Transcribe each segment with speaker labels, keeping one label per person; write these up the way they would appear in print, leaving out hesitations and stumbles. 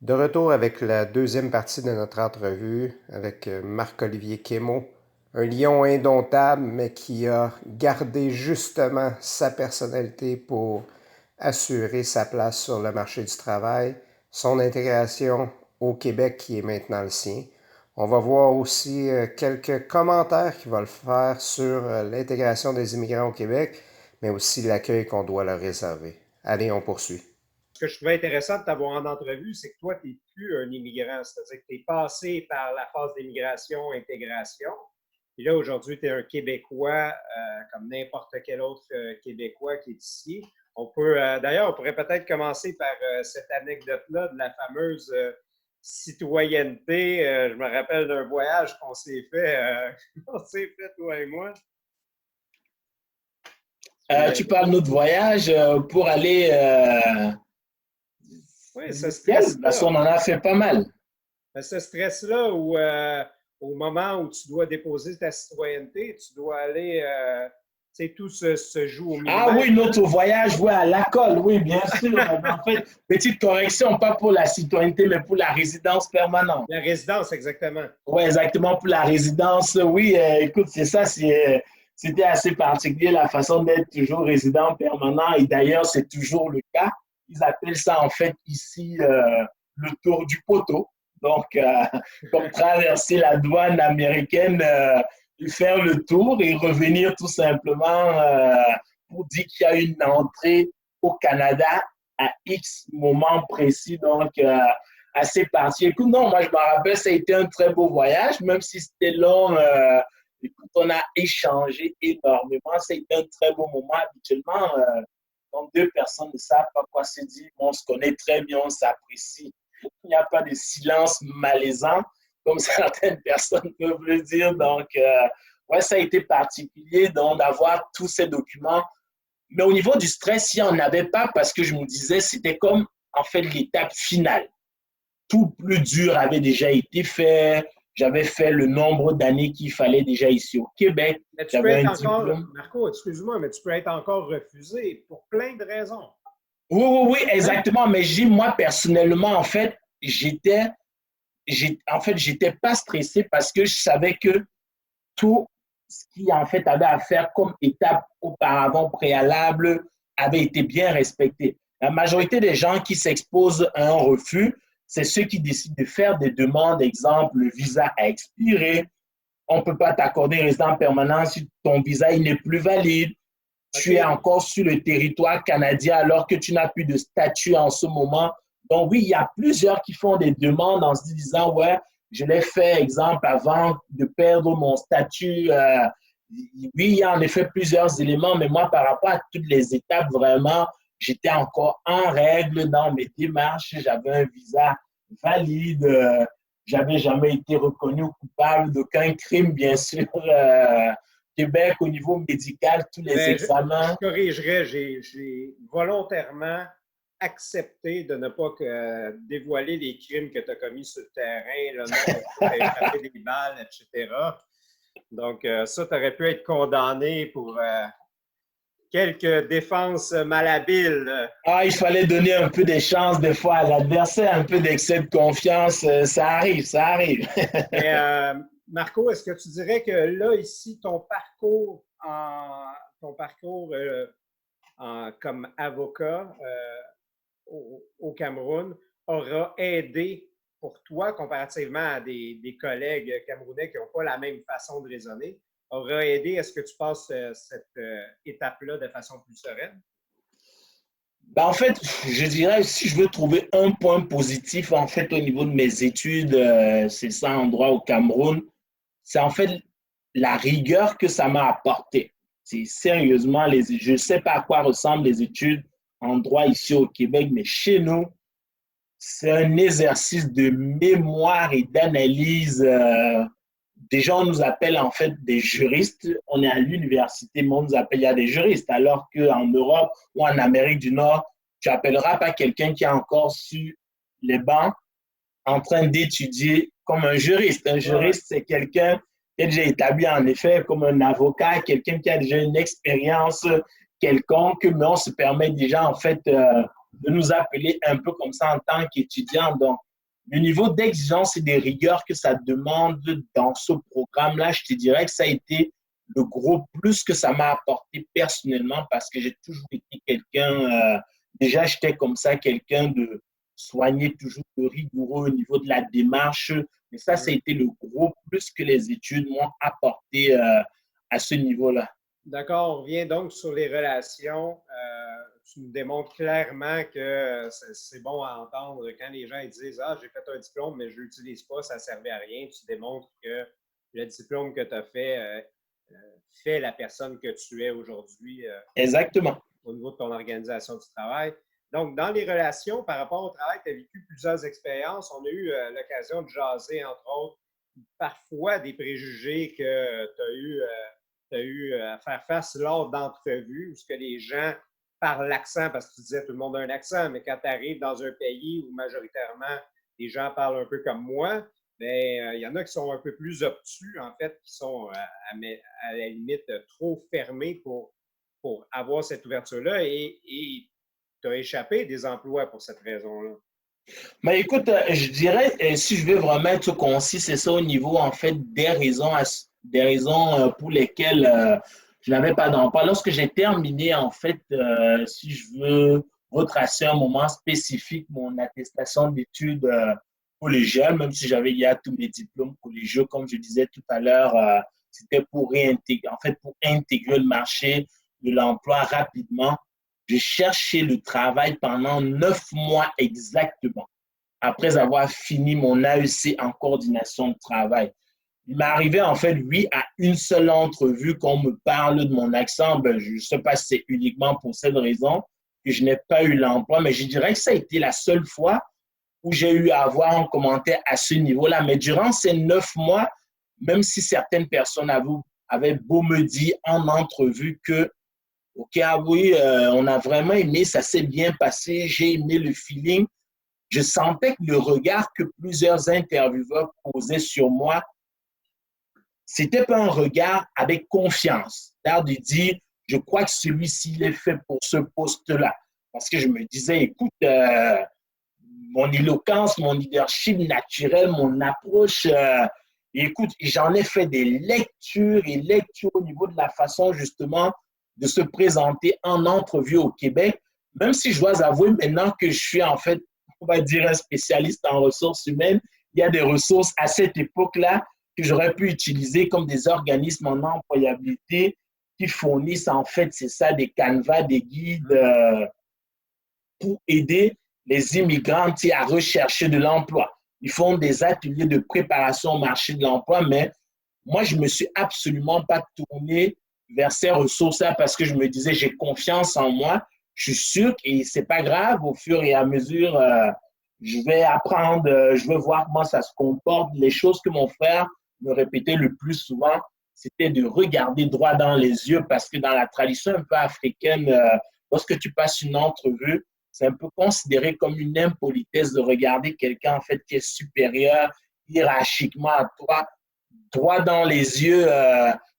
Speaker 1: De retour avec la deuxième partie de notre entrevue avec Marc-Olivier Quémeau, un lion indomptable, mais qui a gardé justement sa personnalité pour assurer sa place sur le marché du travail, son intégration au Québec qui est maintenant le sien. On va voir aussi quelques commentaires qu'il va le faire sur l'intégration des immigrants au Québec, mais aussi l'accueil qu'on doit leur réserver. Allez, on poursuit.
Speaker 2: Ce que je trouvais intéressant de t'avoir en entrevue, c'est que toi, tu n'es plus un immigrant, c'est-à-dire que tu es passé par la phase d'immigration, intégration. Et là, aujourd'hui, tu es un Québécois comme n'importe quel autre Québécois qui est ici. D'ailleurs, on pourrait peut-être commencer par cette anecdote-là de la fameuse citoyenneté. Je me rappelle d'un voyage qu'on s'est fait, on s'est fait, toi et moi.
Speaker 1: Tu
Speaker 2: Tu
Speaker 1: parles de notre voyage pour aller
Speaker 2: Oui, ce
Speaker 1: lequel? Parce
Speaker 2: stress-là.
Speaker 1: qu'on en a fait pas mal.
Speaker 2: Ce stress-là où, au moment où tu dois déposer ta citoyenneté, tu dois aller, tu sais, tout se joue au
Speaker 1: Ah
Speaker 2: millimètre.
Speaker 1: oui, notre voyage, oui, à l'ACOL, oui, bien sûr. En fait, petite correction, pas pour la citoyenneté, mais pour la résidence permanente.
Speaker 2: La résidence, exactement.
Speaker 1: Oui, exactement, pour la résidence. Oui, écoute, c'est ça, c'était assez particulier, la façon d'être toujours résident permanent. Et d'ailleurs, c'est toujours le cas. Ils appellent ça, en fait, ici, le tour du poteau. Donc, comme traverser la douane américaine, faire le tour et revenir tout simplement pour dire qu'il y a une entrée au Canada à X moment précis. Donc, assez parti. Écoute, non, moi, je me rappelle, ça a été un très beau voyage, même si c'était long. Écoute, on a échangé énormément. C'était un très beau moment. Habituellement, quand deux personnes ne savent pas quoi se dire, on se connaît très bien, on s'apprécie. Il n'y a pas de silence malaisant, comme certaines personnes peuvent le dire. Donc, ouais, ça a été particulier d'avoir tous ces documents. Mais au niveau du stress, il n'y en avait pas parce que je me disais, c'était comme en fait l'étape finale. Tout plus dur avait déjà été fait. J'avais fait le nombre d'années qu'il fallait déjà ici au Québec.
Speaker 2: Mais tu peux
Speaker 1: J'avais
Speaker 2: être
Speaker 1: un
Speaker 2: encore,
Speaker 1: diplôme.
Speaker 2: Marco, excuse-moi, mais tu peux être encore refusé pour plein de raisons.
Speaker 1: Oui, oui, oui,
Speaker 2: Hein?
Speaker 1: exactement. Mais moi, personnellement, en fait, j'étais pas stressé parce que je savais que tout ce qui, en fait, avait à faire comme étape auparavant préalable avait été bien respecté. La majorité des gens qui s'exposent à un refus, c'est ceux qui décident de faire des demandes, exemple, le visa a expiré, on ne peut pas t'accorder une résidence permanente si ton visa n'est plus valide, tu es
Speaker 2: OK.
Speaker 1: encore sur le territoire canadien alors que tu n'as plus de statut en ce moment. Donc oui, il y a plusieurs qui font des demandes en se disant, ouais, je l'ai fait, exemple, avant de perdre mon statut. Oui, il y a en effet plusieurs éléments, mais moi, par rapport à toutes les étapes, vraiment, j'étais encore en règle dans mes démarches. J'avais un visa valide. J'avais jamais été reconnu coupable d'aucun crime, bien sûr. Québec, au niveau médical, tous les
Speaker 2: Mais je
Speaker 1: examens.
Speaker 2: corrigerais, j'ai volontairement accepté de ne pas dévoiler les crimes que tu as commis sur le terrain, le nombre de fois que tu as échappé des balles, etc. Donc, ça, tu aurais pu être condamné pour quelques défenses malhabiles.
Speaker 1: Ah, il fallait donner un peu de chance des fois à l'adversaire, un peu d'excès de confiance. Ça arrive, ça arrive.
Speaker 2: Mais Marco, est-ce que tu dirais que là, ici, ton parcours comme avocat au Cameroun aura aidé pour toi, comparativement à des collègues camerounais qui n'ont pas la même façon de raisonner, aura aidé à ce que tu passes cette étape-là de façon plus sereine?
Speaker 1: Ben, en fait, je dirais, si je veux trouver un point positif, en fait, au niveau de mes études, c'est ça, en droit au Cameroun, c'est en fait la rigueur que ça m'a apporté. C'est sérieusement, je ne sais pas à quoi ressemblent les études en droit ici au Québec, mais chez nous, c'est un exercice de mémoire et d'analyse. Des gens nous appellent en fait des juristes. On est à l'université, mais on nous appelle il y a des juristes. Alors qu'en Europe ou en Amérique du Nord, tu n'appelleras pas quelqu'un qui est encore sur les bancs en train d'étudier comme un juriste. Un
Speaker 2: Ouais.
Speaker 1: juriste, c'est quelqu'un qui est déjà établi en effet comme un avocat, quelqu'un qui a déjà une expérience quelconque, mais on se permet déjà en fait de nous appeler un peu comme ça en tant qu'étudiant. Donc, le niveau d'exigence et de rigueur que ça demande dans ce programme-là, je te dirais que ça a été le gros plus que ça m'a apporté personnellement parce que j'ai toujours été quelqu'un, déjà j'étais comme ça, quelqu'un de soigné, toujours de rigoureux au niveau de la démarche. Mais ça a été le gros plus que les études m'ont apporté à ce niveau-là.
Speaker 2: D'accord, on revient donc sur les relations. Tu nous démontres clairement que c'est bon à entendre quand les gens ils disent « Ah, j'ai fait un diplôme, mais je ne l'utilise pas, ça ne servait à rien. » Tu démontres que le diplôme que tu as fait la personne que tu es aujourd'hui
Speaker 1: Exactement.
Speaker 2: au niveau de ton organisation du travail. Donc, dans les relations, par rapport au travail, tu as vécu plusieurs expériences. On a eu l'occasion de jaser, entre autres, parfois des préjugés que tu as eu à faire face lors d'entrevues, où ce que les gens, par l'accent, parce que tu disais tout le monde a un accent, mais quand tu arrives dans un pays où majoritairement les gens parlent un peu comme moi, bien, il y en a qui sont un peu plus obtus, en fait, qui sont à la limite trop fermés pour avoir cette ouverture-là et tu as échappé des emplois pour cette raison-là.
Speaker 1: Mais écoute, je dirais, si je veux vraiment être concis, c'est ça au niveau, en fait, des raisons pour lesquelles je n'avais pas d'emploi. Lorsque j'ai terminé, en fait, si je veux retracer un moment spécifique, mon attestation d'études collégiales, même si j'avais déjà tous mes diplômes collégiaux, comme je disais tout à l'heure, c'était pour réintégrer, en fait, pour intégrer le marché de l'emploi rapidement. J'ai cherché le travail pendant 9 mois exactement après avoir fini mon AEC en coordination de travail. Il m'est arrivé en fait, oui, à une seule entrevue qu'on me parle de mon accent. Ben, je ne sais pas si c'est uniquement pour cette raison que je n'ai pas eu l'emploi, mais je dirais que ça a été la seule fois où j'ai eu à avoir un commentaire à ce niveau-là. Mais durant ces 9 mois, même si certaines personnes avaient beau me dire en entrevue que, OK, ah oui, on a vraiment aimé, ça s'est bien passé, j'ai aimé le feeling, je sentais que le regard que plusieurs intervieweurs posaient sur moi, c'était pas un regard avec confiance, l'air de dire, je crois que celui-ci est fait pour ce poste-là. Parce que je me disais, écoute, mon éloquence, mon leadership naturel, mon approche, écoute, j'en ai fait des lectures et lectures au niveau de la façon justement de se présenter en entrevue au Québec, même si je dois avouer maintenant que je suis en fait, on va dire, un spécialiste en ressources humaines, il y a des ressources à cette époque-là que j'aurais pu utiliser comme des organismes en employabilité qui fournissent en fait, c'est ça, des canevas, des guides pour aider les immigrants à rechercher de l'emploi. Ils font des ateliers de préparation au marché de l'emploi, mais moi, je ne me suis absolument pas tourné vers ces ressources-là parce que je me disais, j'ai confiance en moi, je suis sûr et ce n'est pas grave, au fur et à mesure, je vais apprendre, je vais voir comment ça se comporte. Les choses que mon frère me répétait le plus souvent, c'était de regarder droit dans les yeux parce que dans la tradition un peu africaine, lorsque tu passes une entrevue, c'est un peu considéré comme une impolitesse de regarder quelqu'un en fait qui est supérieur hiérarchiquement à toi, droit dans les yeux.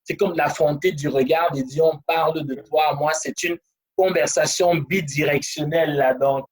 Speaker 1: C'est comme l'affronter du regard et dire on parle de toi à moi. C'est une conversation bidirectionnelle là. Donc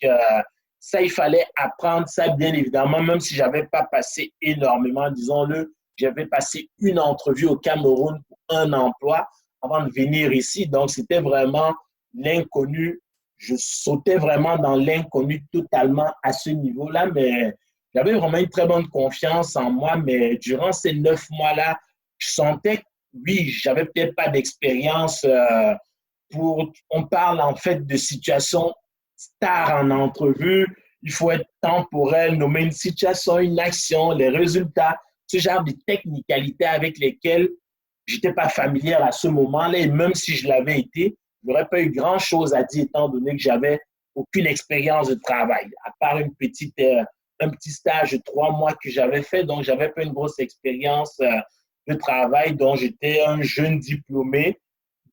Speaker 1: ça, il fallait apprendre ça bien évidemment, même si j'avais pas passé énormément, disons-le. J'avais passé une entrevue au Cameroun pour un emploi avant de venir ici. Donc, c'était vraiment l'inconnu. Je sautais vraiment dans l'inconnu totalement à ce niveau-là, mais j'avais vraiment une très bonne confiance en moi. Mais durant ces 9 mois-là, je sentais que, oui, j'avais peut-être pas d'expérience on parle en fait de situation star en entrevue. Il faut être temporel, nommer une situation, une action, les résultats, ce genre de technicalités avec lesquelles je n'étais pas familier à ce moment-là. Et même si je l'avais été, je n'aurais pas eu grand-chose à dire étant donné que j'avais aucune expérience de travail, à part un petit stage de 3 mois que j'avais fait. Donc, je n'avais pas une grosse expérience de travail. Donc, j'étais un jeune diplômé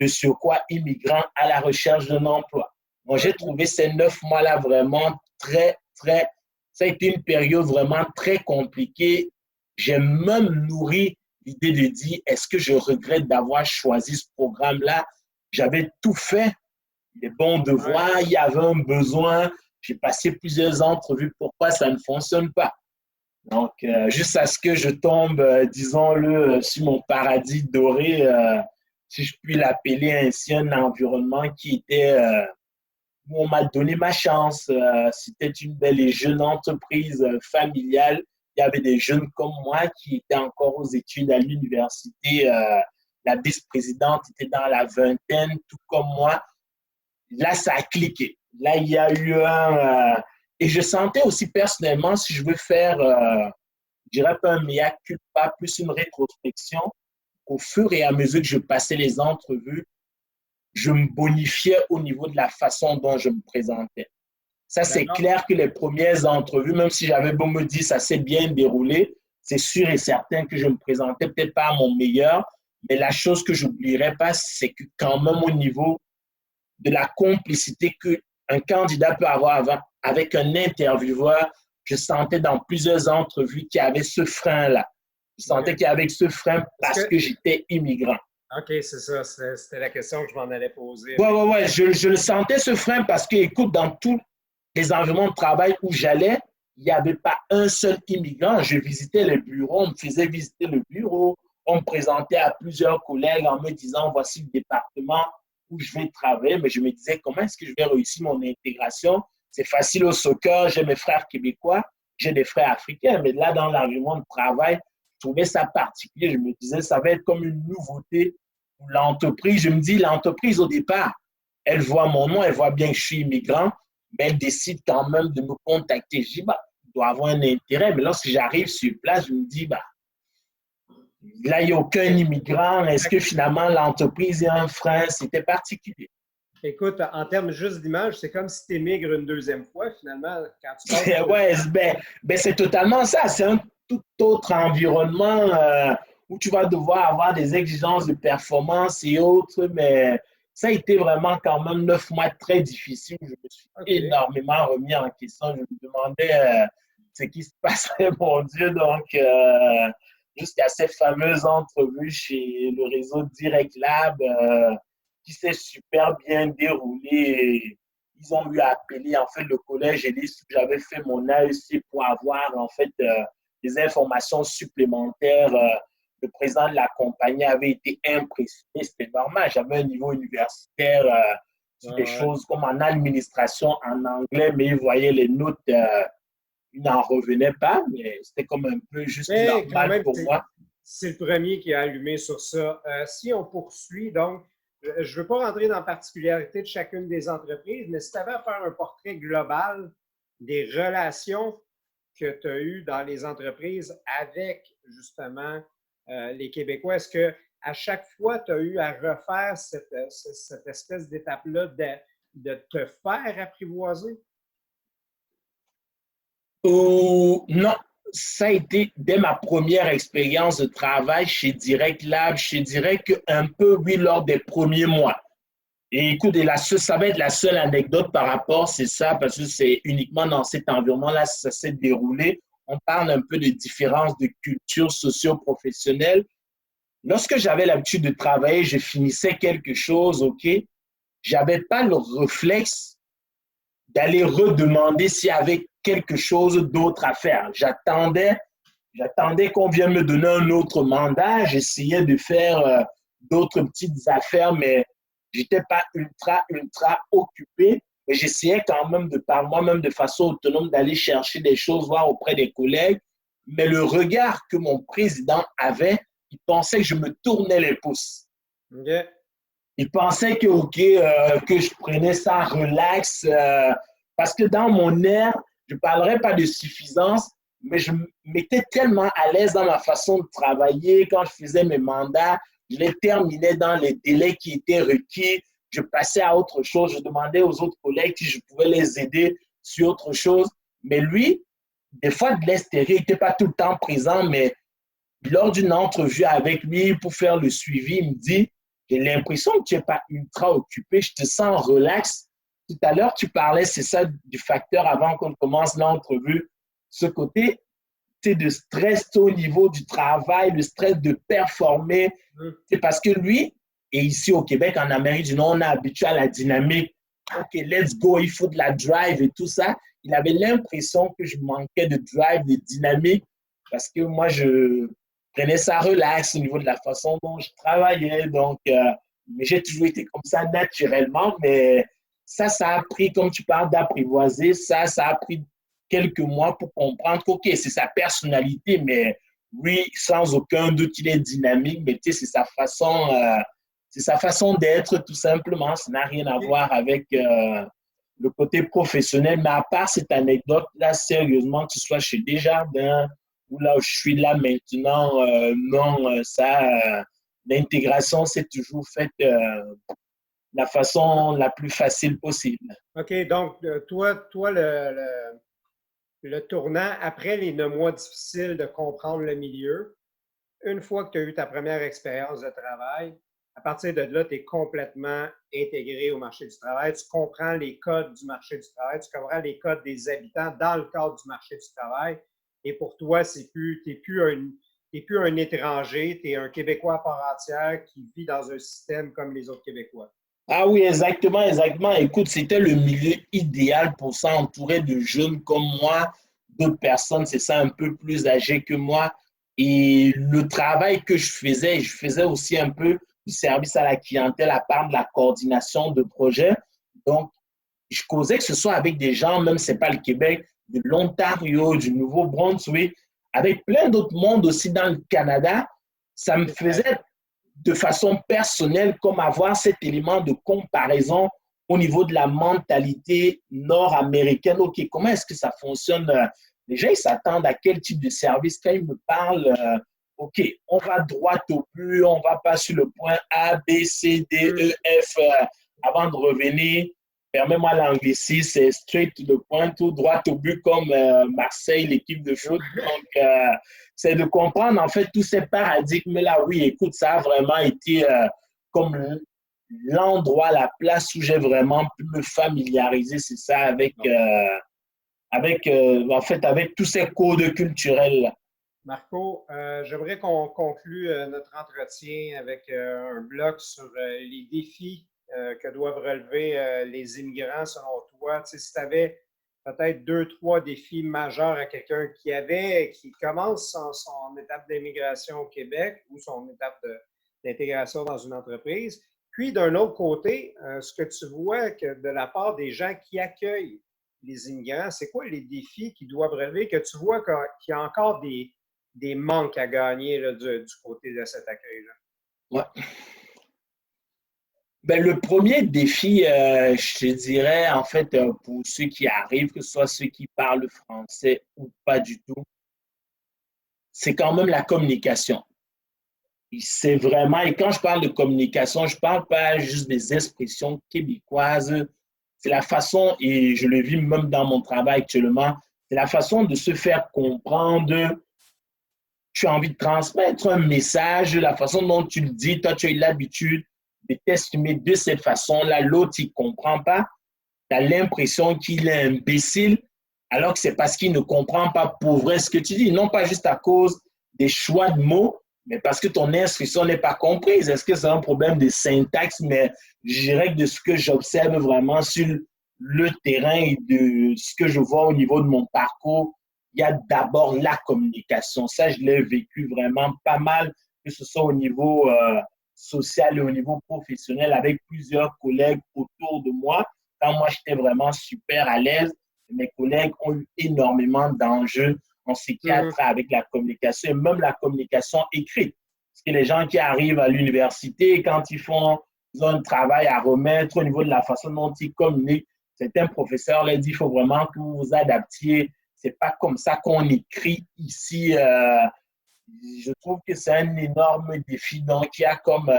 Speaker 1: de surcroît immigrant à la recherche d'un emploi. Donc, j'ai trouvé ces 9 mois-là vraiment ça a été une période vraiment très compliquée. J'ai même nourri l'idée de dire, est-ce que je regrette d'avoir choisi ce programme-là? J'avais tout fait, les bons devoirs, il y avait un besoin, j'ai passé plusieurs entrevues, pourquoi ça ne fonctionne pas? Donc, jusqu'à ce que je tombe, disons-le, sur mon paradis doré, si je puis l'appeler ainsi, un environnement qui était, où on m'a donné ma chance. C'était une belle et jeune entreprise familiale. Il y avait des jeunes comme moi qui étaient encore aux études à l'université. La vice-présidente était dans la vingtaine, tout comme moi. Là, ça a cliqué. Là, il y a eu un... et je sentais aussi personnellement, si je veux faire, je dirais pas un mea culpa, plus une rétrospection, au fur et à mesure que je passais les entrevues, je me bonifiais au niveau de la façon dont je me présentais. Ça, c'est clair que les premières entrevues, même si j'avais beau me dire ça s'est bien déroulé, c'est sûr et certain que je me présentais peut-être pas à mon meilleur, mais la chose que je n'oublierai pas, c'est que quand même au niveau de la complicité qu'un candidat peut avoir avec un intervieweur, je sentais dans plusieurs entrevues qu'il y avait ce frein-là. Je sentais qu'il y avait ce frein parce que j'étais immigrant.
Speaker 2: OK, c'est ça. C'était la question que je m'en allais poser.
Speaker 1: Ouais. Je le sentais, ce frein, parce que, écoute, dans tous les environnements de travail où j'allais, il n'y avait pas un seul immigrant. Je visitais les bureaux, on me faisait visiter le bureau, on me présentait à plusieurs collègues en me disant, voici le département où je vais travailler. Mais je me disais, comment est-ce que je vais réussir mon intégration? C'est facile au soccer, j'ai mes frères québécois, j'ai des frères africains, mais là, dans l'environnement de travail, je trouvais ça particulier. Je me disais, ça va être comme une nouveauté pour l'entreprise. Je me dis, l'entreprise, au départ, elle voit mon nom, elle voit bien que je suis immigrant, mais elle décide quand même de me contacter. Je dis, bah, il doit avoir un intérêt. Mais lorsque j'arrive sur place, je me dis, bah, là, il n'y a aucun immigrant. Est-ce que finalement, l'entreprise est un frein? C'était particulier.
Speaker 2: Écoute, en termes juste d'image, c'est comme si tu émigres une deuxième fois, finalement, quand tu passes.
Speaker 1: Ouais, c'est totalement ça. C'est un tout autre environnement où tu vas devoir avoir des exigences de performance et autres, mais ça a été vraiment quand même 9 mois très difficiles. Je me suis énormément remis en question. Je me demandais ce qui se passerait, mon Dieu. Donc, jusqu'à ces fameuses entrevues chez le réseau Direct Lab, qui s'est super bien déroulé. Ils ont eu à appeler en fait le collège et dit que j'avais fait mon AEC pour avoir en fait des informations supplémentaires. Le président de la compagnie avait été impressionné, c'était normal. J'avais un niveau universitaire sur des choses comme en administration en anglais, mais il voyait les notes, il n'en revenait pas, mais c'était comme un peu juste normal même, pour moi.
Speaker 2: C'est le premier qui a allumé sur ça. Si on poursuit, donc, je ne veux pas rentrer dans la particularité de chacune des entreprises, mais si tu avais à faire un portrait global des relations que tu as eues dans les entreprises avec, justement, les Québécois, est-ce qu'à chaque fois, tu as eu à refaire cette espèce d'étape-là de te faire apprivoiser?
Speaker 1: Non, ça a été dès ma première expérience de travail chez Direct Lab, je dirais qu'un peu, oui, lors des premiers mois. Et écoute, ça va être la seule anecdote par rapport, c'est ça, parce que c'est uniquement dans cet environnement-là que ça s'est déroulé. On parle un peu de différences de culture socio-professionnelle. Lorsque j'avais l'habitude de travailler, je finissais quelque chose, OK, j'avais pas le réflexe d'aller redemander s'il y avait quelque chose d'autre à faire. J'attendais qu'on vienne me donner un autre mandat. J'essayais de faire d'autres petites affaires, mais je n'étais pas ultra occupé. Mais j'essayais quand même de, par moi-même, de façon autonome, d'aller chercher des choses, voir auprès des collègues. Mais le regard que mon président avait, il pensait que je me tournais les pouces.
Speaker 2: Okay.
Speaker 1: Il pensait que, que je prenais ça relax, parce que dans mon air, je ne parlerai pas de suffisance, mais je m'étais tellement à l'aise dans ma façon de travailler. Quand je faisais mes mandats, je les terminais dans les délais qui étaient requis. Je passais à autre chose. Je demandais aux autres collègues si je pouvais les aider sur autre chose. Mais lui, des fois, de l'extérieur, il n'était pas tout le temps présent, mais lors d'une entrevue avec lui pour faire le suivi, il me dit, j'ai l'impression que tu n'es pas ultra occupé, je te sens relax. Tout à l'heure, tu parlais, c'est ça, du facteur avant qu'on commence l'entrevue, ce côté de stress au niveau du travail, le stress de performer. C'est parce que lui, et ici au Québec, en Amérique du Nord, on est habitué à la dynamique. OK, let's go, il faut de la drive et tout ça. Il avait l'impression que je manquais de drive, de dynamique. parce que moi, je prenais ça relax au niveau de la façon dont je travaillais. Donc, mais j'ai toujours été comme ça naturellement. Mais ça a pris, comme tu parles d'apprivoiser, ça a pris quelques mois pour comprendre que, OK, c'est sa personnalité, mais oui, sans aucun doute, il est dynamique, mais tu sais, c'est sa façon d'être tout simplement. Ça n'a rien à voir avec le côté professionnel. Mais à part cette anecdote-là, sérieusement, que ce soit chez Desjardins ou là où je suis là maintenant, non, l'intégration s'est toujours faite la façon la plus facile possible.
Speaker 2: OK, donc toi le tournant après les 9 mois difficiles de comprendre le milieu, une fois que tu as eu ta première expérience de travail, à partir de là, tu es complètement intégré au marché du travail. Tu comprends les codes du marché du travail, tu comprends les codes des habitants dans le cadre du marché du travail. Et pour toi, tu n'es plus un étranger, tu es un Québécois à part entière qui vit dans un système comme les autres Québécois.
Speaker 1: Ah oui, exactement, exactement. Écoute, c'était le milieu idéal pour ça, entouré de jeunes comme moi, d'autres personnes, c'est ça, un peu plus âgées que moi. Et le travail que je faisais aussi un peu du service à la clientèle à part de la coordination de projets. Donc, je causais que ce soit avec des gens, même si ce n'est pas le Québec, de l'Ontario, du Nouveau-Brunswick, avec plein d'autres mondes aussi dans le Canada. Ça me faisait de façon personnelle comme avoir cet élément de comparaison au niveau de la mentalité nord-américaine. OK, comment est-ce que ça fonctionne? Les gens, ils s'attendent à quel type de service quand ils me parlent. OK, on va droit au but, on va pas sur le point A, B, C, D, E, F avant de revenir. Permets-moi l'anglicisme, c'est straight to the point, tout droit au but comme Marseille, l'équipe de foot. Donc, c'est de comprendre en fait tous ces paradigmes-là. Oui, écoute, ça a vraiment été comme l'endroit, la place où j'ai vraiment pu me familiariser, c'est ça, en fait, avec tous ces codes culturels-là.
Speaker 2: Marco, j'aimerais qu'on conclue notre entretien avec un bloc sur les défis que doivent relever les immigrants selon toi. Tu sais, si tu avais peut-être 2, 3 défis majeurs à quelqu'un qui commence son étape d'immigration au Québec ou son étape d'intégration dans une entreprise. Puis d'un autre côté, ce que tu vois que de la part des gens qui accueillent les immigrants, c'est quoi les défis qu'ils doivent relever, que tu vois qu'il y a encore des manques à gagner là, du côté de cet accueil-là?
Speaker 1: Ouais. Ben, le premier défi, je te dirais, en fait, pour ceux qui arrivent, que ce soit ceux qui parlent français ou pas du tout, c'est quand même la communication. C'est vraiment, et quand je parle de communication, je ne parle pas juste des expressions québécoises, c'est la façon, et je le vis même dans mon travail actuellement, c'est la façon de se faire comprendre. Tu as envie de transmettre un message, la façon dont tu le dis, toi, tu as eu l'habitude de t'exprimer de cette façon-là, l'autre, il ne comprend pas. Tu as l'impression qu'il est imbécile, alors que c'est parce qu'il ne comprend pas pour vrai ce que tu dis, non pas juste à cause des choix de mots, mais parce que ton instruction n'est pas comprise. Est-ce que c'est un problème de syntaxe? Mais je dirais que de ce que j'observe vraiment sur le terrain et de ce que je vois au niveau de mon parcours, il y a d'abord la communication. Ça, je l'ai vécu vraiment pas mal, que ce soit au niveau social et au niveau professionnel, avec plusieurs collègues autour de moi. Quand moi, j'étais vraiment super à l'aise, mes collègues ont eu énormément d'enjeux en ce qui a trait avec la communication et même la communication écrite. Parce que les gens qui arrivent à l'université, quand ils ont un travail à remettre au niveau de la façon dont ils communiquent, certains professeurs leur disent qu'il faut vraiment que vous vous adaptiez. Ce n'est pas comme ça qu'on écrit ici. Je trouve que c'est un énorme défi. Donc, il y a comme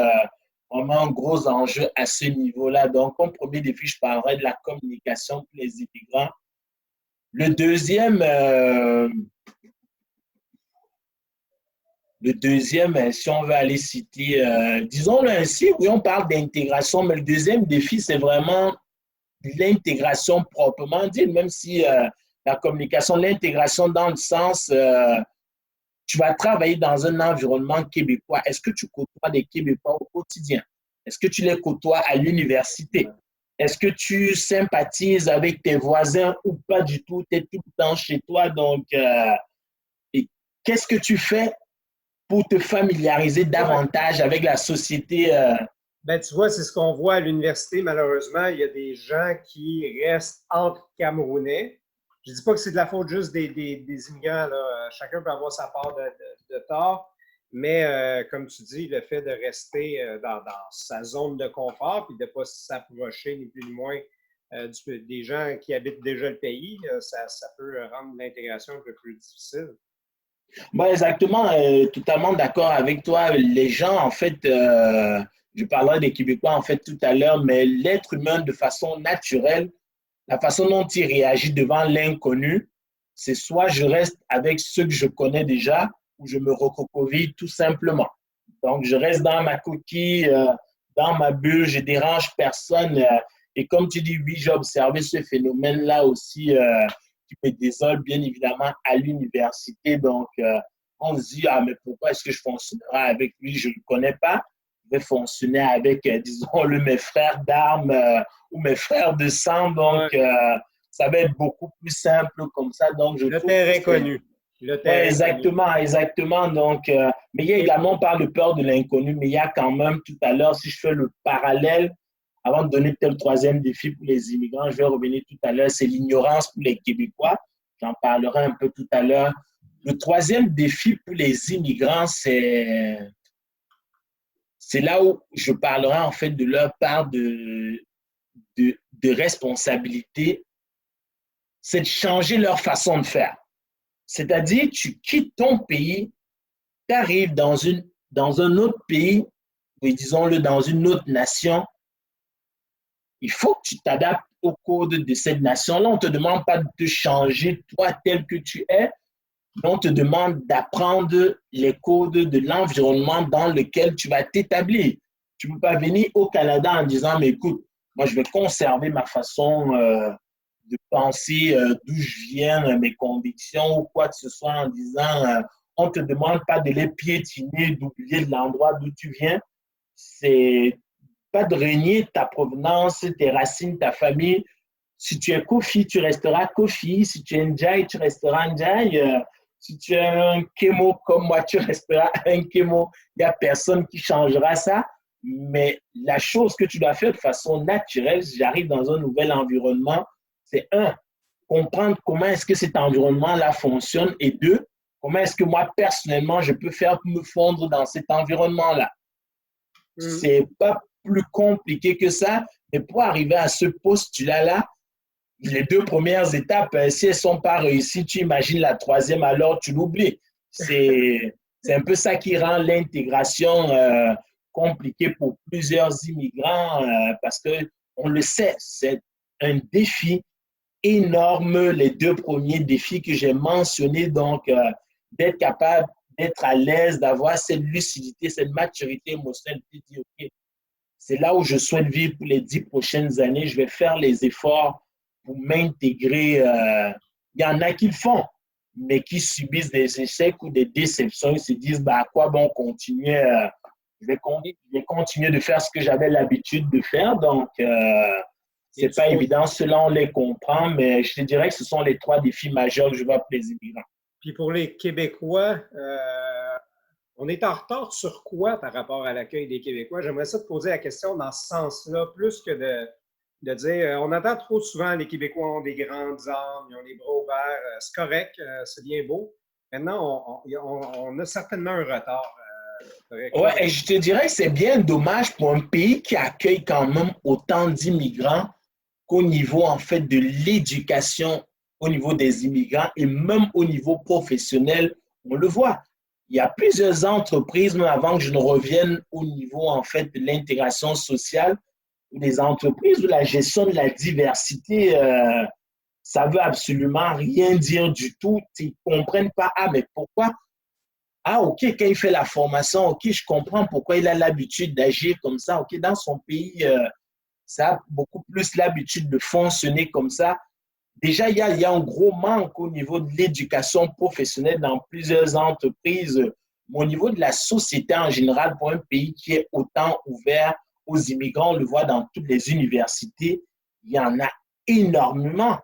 Speaker 1: vraiment un gros enjeu à ce niveau-là. Donc, comme premier défi, je parlerai de la communication pour les immigrants. Le deuxième, si on veut aller citer, disons-le ainsi, oui, on parle d'intégration, mais le deuxième défi, c'est vraiment l'intégration proprement dit, même si la communication, l'intégration dans le sens, tu vas travailler dans un environnement québécois. Est-ce que tu côtoies des Québécois au quotidien? Est-ce que tu les côtoies à l'université? Est-ce que tu sympathises avec tes voisins ou pas du tout? Tu es tout le temps chez toi. Donc, qu'est-ce que tu fais pour te familiariser davantage avec la société?
Speaker 2: Ben, tu vois, c'est ce qu'on voit à l'université, malheureusement. Il y a des gens qui restent entre Camerounais. Je ne dis pas que c'est de la faute juste des immigrants, là. Chacun peut avoir sa part de tort. Mais comme tu dis, le fait de rester dans sa zone de confort et de ne pas s'approcher ni plus ni moins des gens qui habitent déjà le pays, ça peut rendre l'intégration un peu plus difficile.
Speaker 1: Bon, exactement, totalement d'accord avec toi. Les gens, en fait, je parlerai des Québécois en fait tout à l'heure, mais l'être humain de façon naturelle, la façon dont il réagit devant l'inconnu, c'est soit je reste avec ceux que je connais déjà ou je me recroqueville tout simplement. Donc, je reste dans ma coquille, dans ma bulle, je dérange personne. Et comme tu dis, oui, j'ai observé ce phénomène-là aussi qui me désole bien évidemment à l'université. Donc, on se dit, ah, mais pourquoi est-ce que je fonctionnerai avec lui? Je ne le connais pas. Je vais fonctionner avec, disons-le, mes frères d'armes ou mes frères de sang. Donc, ça va être beaucoup plus simple comme ça. Donc, je
Speaker 2: Le
Speaker 1: trouve que
Speaker 2: terrain
Speaker 1: c'est…
Speaker 2: connu. Le
Speaker 1: Oui,
Speaker 2: terrain connu.
Speaker 1: exactement, exactement. Donc, mais il y a également, on parle de peur de l'inconnu, mais il y a quand même, tout à l'heure, si je fais le parallèle, avant de donner peut-être le troisième défi pour les immigrants, je vais revenir tout à l'heure, c'est l'ignorance pour les Québécois. J'en parlerai un peu tout à l'heure. Le troisième défi pour les immigrants, c'est là où je parlerai en fait de leur part de responsabilité, c'est de changer leur façon de faire. C'est-à-dire, tu quittes ton pays, tu arrives dans un autre pays, ou disons-le dans une autre nation, il faut que tu t'adaptes au code de cette nation-là. On ne te demande pas de te changer toi tel que tu es, mais on te demande d'apprendre les codes de l'environnement dans lequel tu vas t'établir. Tu ne peux pas venir au Canada en disant, mais écoute, moi je vais conserver ma façon de penser, d'où je viens, mes convictions ou quoi que ce soit en disant, on ne te demande pas de les piétiner, d'oublier l'endroit d'où tu viens. C'est pas de renier ta provenance, tes racines, ta famille. Si tu es Kofi, tu resteras Kofi. Si tu es Ndjaye, tu resteras Ndjaye. Si tu es un Kémo comme moi, tu resteras un Kémo. Il n'y a personne qui changera ça. Mais la chose que tu dois faire de façon naturelle, si j'arrive dans un nouvel environnement, c'est un, comprendre comment est-ce que cet environnement-là fonctionne et deux, comment est-ce que moi, personnellement, je peux faire pour me fondre dans cet environnement-là. C'est pas plus compliqué que ça, mais pour arriver à ce postulat-là, les deux premières étapes, si elles ne sont pas réussies, tu imagines la troisième, alors tu l'oublies. C'est un peu ça qui rend l'intégration compliquée pour plusieurs immigrants parce qu'on le sait, c'est un défi énorme, les deux premiers défis que j'ai mentionnés, donc d'être capable, d'être à l'aise, d'avoir cette lucidité, cette maturité émotionnelle, de dire, OK, c'est là où je souhaite vivre pour les 10 prochaines années, je vais faire les efforts pour m'intégrer. Il y en a qui le font, mais qui subissent des échecs ou des déceptions. Ils se disent, bah, à quoi bon continuer? Je vais continuer de faire ce que j'avais l'habitude de faire. Donc, c'est pas évident. Cela, on les comprend, mais je te dirais que ce sont les trois défis majeurs que je vois pour les immigrants.
Speaker 2: Puis pour les Québécois, on est en retard sur quoi par rapport à l'accueil des Québécois? J'aimerais ça te poser la question dans ce sens-là, plus que de dire, on entend trop souvent les Québécois ont des grandes âmes, ils ont les bras ouverts, c'est correct, c'est bien beau. Maintenant, on a certainement un retard.
Speaker 1: Ouais, et je te dirais que c'est bien dommage pour un pays qui accueille quand même autant d'immigrants qu'au niveau en fait de l'éducation, au niveau des immigrants et même au niveau professionnel, on le voit. Il y a plusieurs entreprises, mais avant que je ne revienne au niveau en fait de l'intégration sociale, des entreprises où la gestion de la diversité, ça veut absolument rien dire du tout. Ils ne comprennent pas, ah, mais pourquoi? Ah, OK, quand il fait la formation, OK, je comprends pourquoi il a l'habitude d'agir comme ça. OK, dans son pays, ça a beaucoup plus l'habitude de fonctionner comme ça. Déjà, il y a un gros manque au niveau de l'éducation professionnelle dans plusieurs entreprises, mais au niveau de la société en général, pour un pays qui est autant ouvert aux immigrants, on le voit dans toutes les universités, il y en a énormément.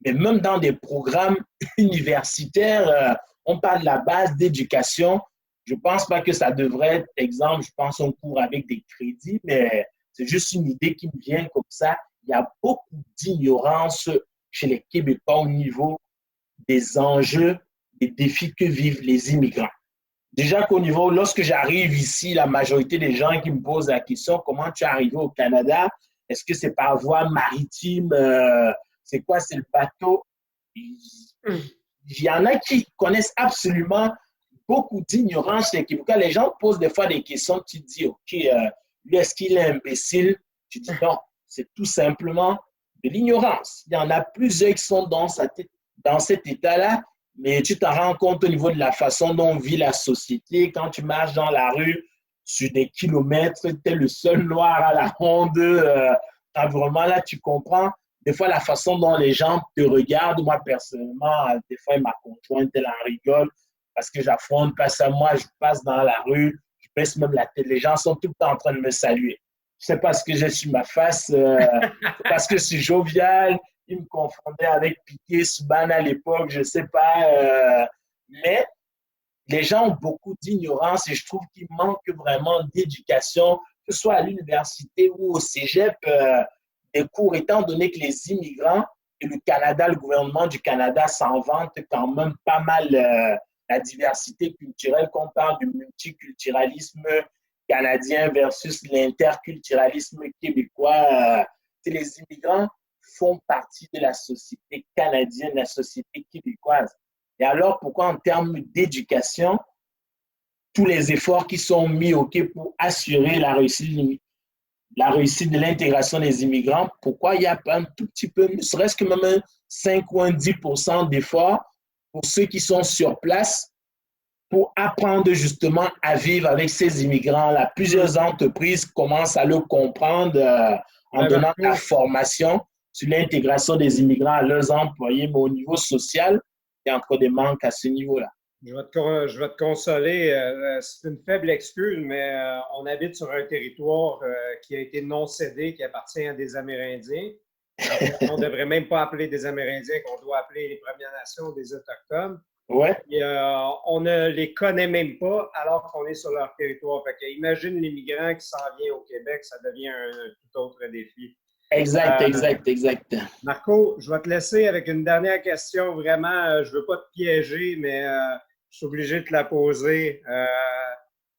Speaker 1: Mais même dans des programmes universitaires, on parle de la base d'éducation. Je ne pense pas que ça devrait être, exemple, je pense un cours avec des crédits, mais c'est juste une idée qui me vient comme ça. Il y a beaucoup d'ignorance chez les Québécois au niveau des enjeux, des défis que vivent les immigrants. Déjà qu'au niveau, lorsque j'arrive ici, la majorité des gens qui me posent la question, comment tu es arrivé au Canada? Est-ce que c'est par voie maritime? C'est quoi? C'est le bateau? Il y en a qui connaissent absolument beaucoup d'ignorance chez les Québécois. Les gens posent des fois des questions, tu te dis, OK, lui, est-ce qu'il est imbécile? Tu dis non, c'est tout simplement de l'ignorance. Il y en a plusieurs qui sont dans cet état-là, mais tu te rends compte au niveau de la façon dont vit la société. Quand tu marches dans la rue sur des kilomètres, tu es le seul noir à la ronde. Vraiment, là, tu comprends. Des fois, la façon dont les gens te regardent, moi, personnellement, des fois, ma conjointe, elle en rigole parce que j'affronte face à moi, je passe dans la rue, je baisse même la tête. Les gens sont tout le temps en train de me saluer. Je ne sais pas ce que j'ai sur ma face, parce que je suis jovial. Ils me confondaient avec Piqué, Subban à l'époque, je ne sais pas. Mais les gens ont beaucoup d'ignorance et je trouve qu'il manque vraiment d'éducation, que ce soit à l'université ou au cégep, des cours, étant donné que les immigrants et le Canada, le gouvernement du Canada s'en vante quand même pas mal la diversité culturelle, qu'on parle du multiculturalisme canadien versus l'interculturalisme québécois. Les immigrants font partie de la société canadienne, de la société québécoise. Et alors, pourquoi en termes d'éducation, tous les efforts qui sont mis pour assurer la réussite de l'intégration des immigrants, pourquoi il n'y a pas un tout petit peu, ne serait-ce que même un 5 ou un 10% d'efforts pour ceux qui sont sur place pour apprendre justement à vivre avec ces immigrants-là. Plusieurs entreprises commencent à le comprendre en donnant la formation sur l'intégration des immigrants à leurs employés, mais au niveau social, il y a encore des manques à ce niveau-là.
Speaker 2: Je vais te consoler. C'est une faible excuse, mais on habite sur un territoire qui a été non cédé, qui appartient à des Amérindiens. En fait, on ne devrait même pas appeler des Amérindiens, qu'on doit appeler les Premières Nations, des Autochtones.
Speaker 1: Ouais.
Speaker 2: Et, on ne les connaît même pas alors qu'on est sur leur territoire. Fait que, imagine l'immigrant qui s'en vient au Québec, ça devient un tout autre défi.
Speaker 1: Exact.
Speaker 2: Marco, je vais te laisser avec une dernière question. Vraiment, je ne veux pas te piéger, mais je suis obligé de te la poser.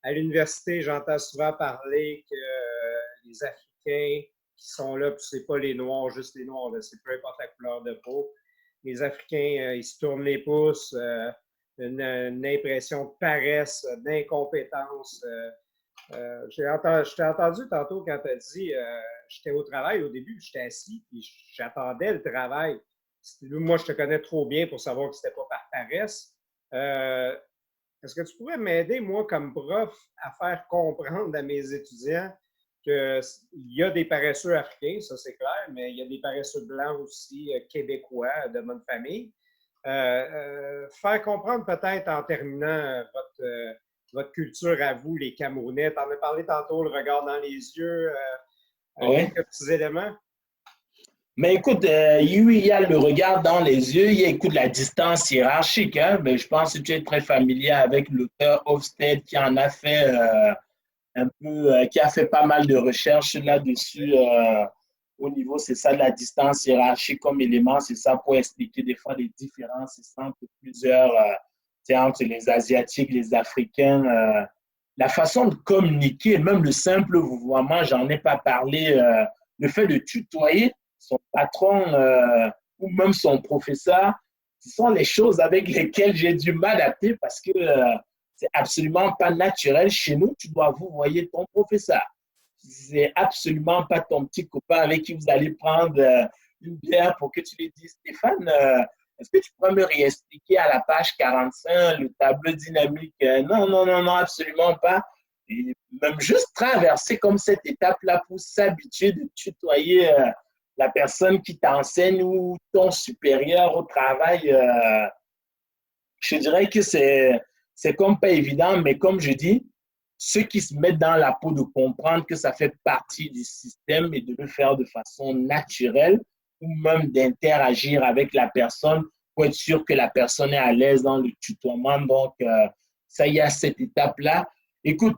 Speaker 2: À l'université, j'entends souvent parler que les Africains qui sont là, puis c'est pas les Noirs, juste les Noirs, c'est peu importe la couleur de peau. Les Africains, ils se tournent les pouces, une impression de paresse, d'incompétence. Je t'ai entendu tantôt quand tu as dit j'étais au travail au début, j'étais assis, puis j'attendais le travail. Moi, je te connais trop bien pour savoir que c'était pas par paresse. Est-ce que tu pourrais m'aider, moi, comme prof, à faire comprendre à mes étudiants qu'il y a des paresseux africains, ça c'est clair, mais il y a des paresseux blancs aussi, québécois, de bonne famille. Faire comprendre peut-être en terminant votre culture à vous, les Camerounais. Tu en as parlé tantôt, le regard dans les yeux, quelques petits éléments.
Speaker 1: Mais écoute, il y a le regard dans les yeux, il y a écoute, la distance hiérarchique. Hein? Mais je pense que tu es très familier avec l'auteur Hofstede qui en a fait qui a fait pas mal de recherches là-dessus. Au niveau, c'est ça, de la distance hiérarchique comme élément, c'est ça pour expliquer des fois les différences entre plusieurs, entre les Asiatiques, les Africains. La façon de communiquer, même le simple vouvoiement, j'en ai pas parlé, le fait de tutoyer son patron ou même son professeur, ce sont les choses avec lesquelles j'ai dû m'adapter parce que c'est absolument pas naturel. Chez nous, tu dois vouvoyer ton professeur. C'est absolument pas ton petit copain avec qui vous allez prendre une bière pour que tu lui dises Stéphane, est-ce que tu pourrais me réexpliquer à la page 45 le tableau dynamique? Non, absolument pas. Et même juste traverser comme cette étape-là pour s'habituer de tutoyer la personne qui t'enseigne ou ton supérieur au travail, je dirais que c'est comme pas évident, mais comme je dis, ceux qui se mettent dans la peau de comprendre que ça fait partie du système et de le faire de façon naturelle ou même d'interagir avec la personne pour être sûr que la personne est à l'aise dans le tutoiement. Donc, ça, il y a cette étape-là. Écoute,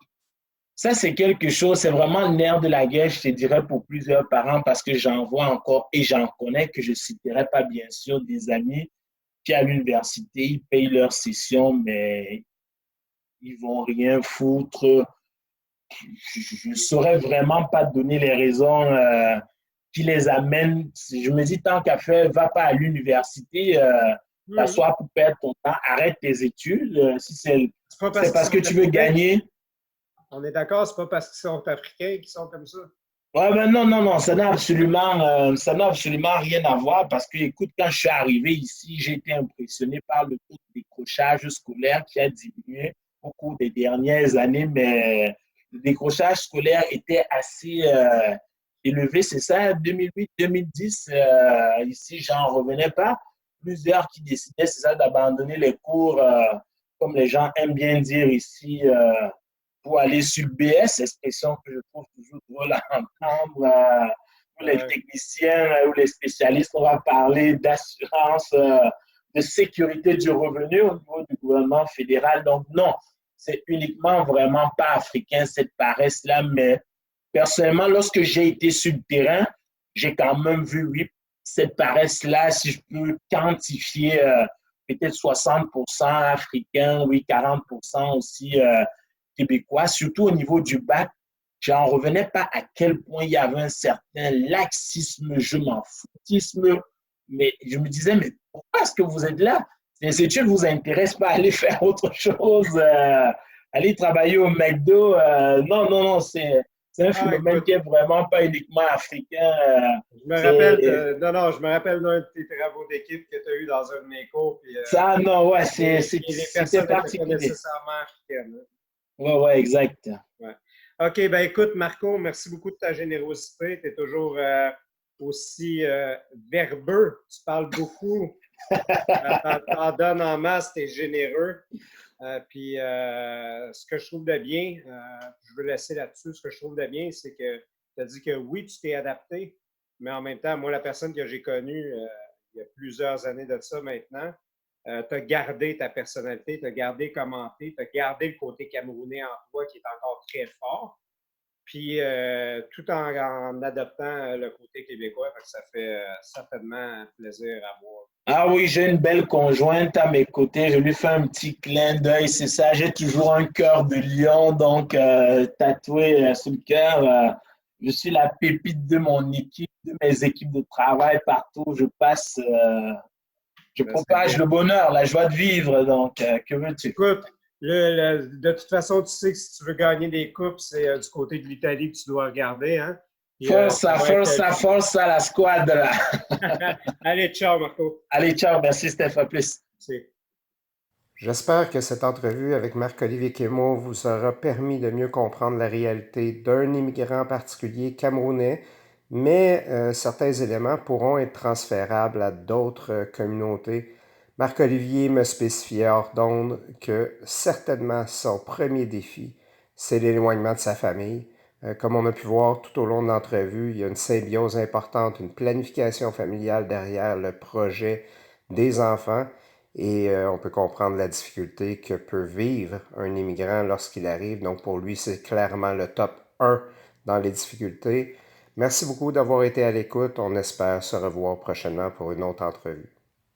Speaker 1: ça, c'est quelque chose, c'est vraiment le nerf de la guerre, je te dirais, pour plusieurs parents, parce que j'en vois encore et j'en connais que je ne citerai pas, bien sûr, des amis qui, à l'université, ils payent leur session, mais ils ne vont rien foutre. Je ne saurais vraiment pas donner les raisons qui les amènent. Je me dis, tant qu'à faire, va pas à l'université,
Speaker 2: Mhm.
Speaker 1: t'asseoir pour perdre ton temps, arrête tes études. Si
Speaker 2: C'est pas parce
Speaker 1: c'est
Speaker 2: qu'ils
Speaker 1: parce
Speaker 2: sont
Speaker 1: que tu veux
Speaker 2: africains.
Speaker 1: gagner.
Speaker 2: On est d'accord, c'est pas parce qu'ils sont africains qu'ils sont comme ça.
Speaker 1: Ouais, ben non, non, non, ça n'a absolument rien à voir parce que, écoute, quand je suis arrivé ici, j'ai été impressionné par le taux de décrochage scolaire qui a diminué au cours des dernières années, mais le décrochage scolaire était assez élevé, c'est ça, 2008-2010, ici, j'en revenais pas. Plusieurs qui décidaient, c'est ça, d'abandonner les cours, comme les gens aiment bien dire ici, pour aller sur le BS, expression que je trouve toujours drôle à entendre. Pour les
Speaker 2: Ouais.
Speaker 1: techniciens ou les spécialistes, on va parler d'assurance, de sécurité du revenu au niveau du gouvernement fédéral. Donc, non, c'est uniquement vraiment pas africain cette paresse-là, mais personnellement, lorsque j'ai été sur le terrain, j'ai quand même vu, oui, cette paresse-là, si je peux quantifier, peut-être 60% africain, oui, 40% aussi québécois, surtout au niveau du bac. J'en revenais pas à quel point il y avait un certain laxisme, je m'en foutisme, mais je me disais, mais pourquoi est-ce que vous êtes là? Les études ne vous intéressent pas, aller faire autre chose, aller travailler au McDo. Non, non, non, c'est un
Speaker 2: Ah,
Speaker 1: phénomène
Speaker 2: écoute,
Speaker 1: qui est vraiment pas uniquement africain.
Speaker 2: je me rappelle
Speaker 1: C'est
Speaker 2: non, non, je me rappelle d'un de tes travaux d'équipe que tu as eu dans un de mes cours, puis
Speaker 1: ça, non, ouais,
Speaker 2: les
Speaker 1: c'était
Speaker 2: personnes n'étaient pas
Speaker 1: particulier.
Speaker 2: nécessairement africaines, hein.
Speaker 1: Ouais, ouais, exact.
Speaker 2: Ouais. OK, ben écoute, Marco, merci beaucoup de ta générosité. Tu es toujours aussi verbeux. Tu parles beaucoup. T'en donnes en masse, tu es généreux. Puis ce que je trouve de bien, je veux laisser là-dessus, ce que je trouve de bien, c'est que tu as dit que oui, tu t'es adapté, mais en même temps, moi, la personne que j'ai connue il y a plusieurs années de ça maintenant, tu as gardé ta personnalité, tu as gardé commenter, tu as gardé le côté camerounais en toi qui est encore très fort, puis tout en adoptant le côté québécois, ça fait certainement plaisir à voir.
Speaker 1: Ah oui, j'ai une belle conjointe à mes côtés. Je lui fais un petit clin d'œil. C'est ça, j'ai toujours un cœur de lion, donc tatoué sur le cœur. Je suis la pépite de mon équipe, de mes équipes de travail partout où je passe. Je
Speaker 2: Ben, c'est
Speaker 1: propage
Speaker 2: bien.
Speaker 1: le bonheur, la joie de vivre. Donc, que veux-tu?
Speaker 2: Écoute, de toute façon, tu sais que si tu veux gagner des coupes, c'est du côté de l'Italie que tu dois regarder, hein? Puis ça
Speaker 1: Força,
Speaker 2: va être.
Speaker 1: força, força la squadra.
Speaker 2: Allez, ciao, Marco.
Speaker 1: Allez, ciao, merci Steph, à plus.
Speaker 2: C'est
Speaker 3: J'espère que cette entrevue avec Marc-Olivier Quémaud vous aura permis de mieux comprendre la réalité d'un immigrant particulier camerounais, mais certains éléments pourront être transférables à d'autres communautés. Marc-Olivier me spécifiait hors d'onde que certainement son premier défi, c'est l'éloignement de sa famille. Comme on a pu voir tout au long de l'entrevue, il y a une symbiose importante, une planification familiale derrière le projet des enfants. Et on peut comprendre la difficulté que peut vivre un immigrant lorsqu'il arrive. Donc pour lui, c'est clairement le top 1 dans les difficultés. Merci beaucoup d'avoir été à l'écoute. On espère se revoir prochainement pour une autre entrevue.